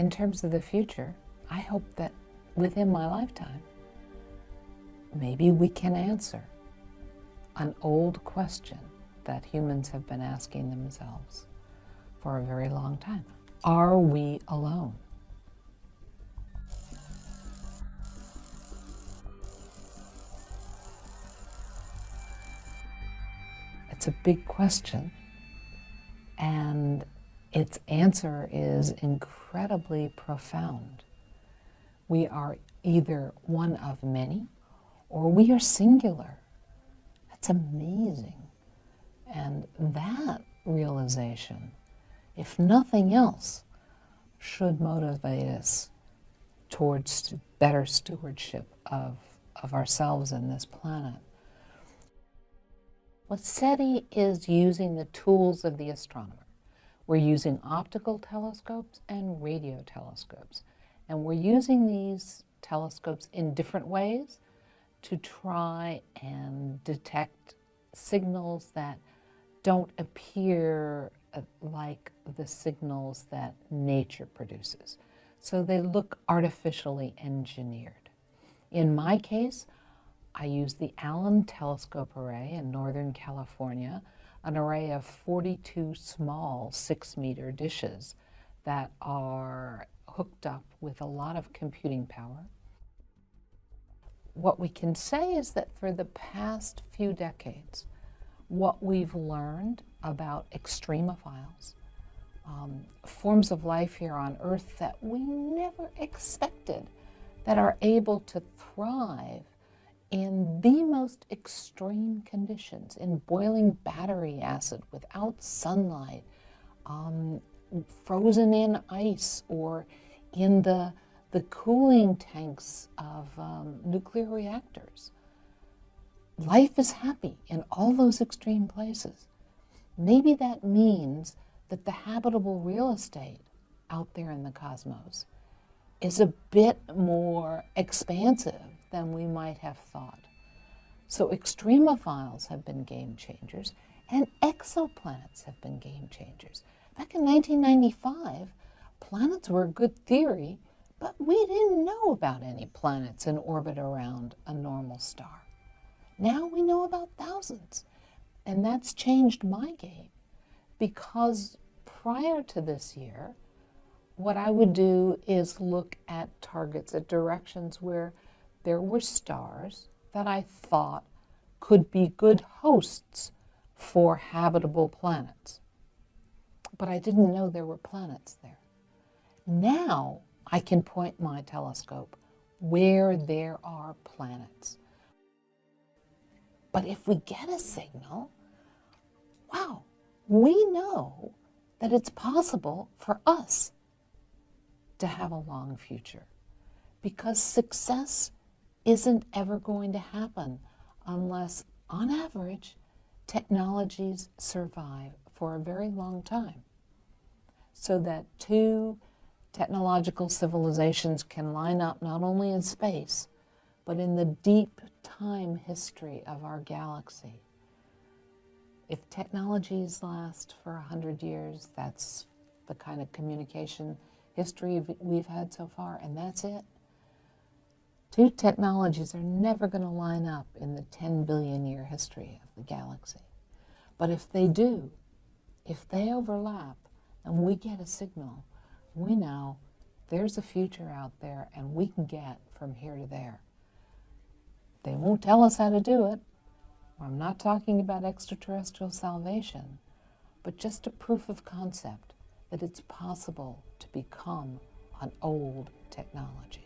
In terms of the future, I hope that within my lifetime, maybe we can answer an old question that humans have been asking themselves for a very long time. Are we alone? It's a big question, and its answer is incredibly profound. We are either one of many, or we are singular. That's amazing. And that realization, if nothing else, should motivate us towards better stewardship of ourselves and this planet. What SETI is using the tools of the astronomer. We're using optical telescopes and radio telescopes. And we're using these telescopes in different ways to try and detect signals that don't appear like the signals that nature produces. So they look artificially engineered. In my case, I use the Allen Telescope Array in Northern California, an array of 42 small 6-meter dishes that are hooked up with a lot of computing power. What we can say is that for the past few decades, what we've learned about extremophiles, forms of life here on Earth that we never expected, that are able to thrive in the most extreme conditions, in boiling battery acid without sunlight, frozen in ice, or in the cooling tanks of nuclear reactors. Life is happy in all those extreme places. Maybe that means that the habitable real estate out there in the cosmos is a bit more expansive than we might have thought. So extremophiles have been game changers, and exoplanets have been game changers. Back in 1995, planets were a good theory, but we didn't know about any planets in orbit around a normal star. Now we know about thousands, and that's changed my game, because prior to this year, what I would do is look at targets, at directions where there were stars that I thought could be good hosts for habitable planets. But I didn't know there were planets there. Now I can point my telescope where there are planets. But if we get a signal, wow, we know that it's possible for us to have a long future, because success isn't ever going to happen unless, on average, technologies survive for a very long time, so that two technological civilizations can line up not only in space, but in the deep time history of our galaxy. If technologies last for 100 years, that's the kind of communication history we've had so far, and that's it. Two technologies are never going to line up in the 10 billion year history of the galaxy. But if they do, if they overlap and we get a signal, we know there's a future out there and we can get from here to there. They won't tell us how to do it. I'm not talking about extraterrestrial salvation, but just a proof of concept that it's possible to become an old technology.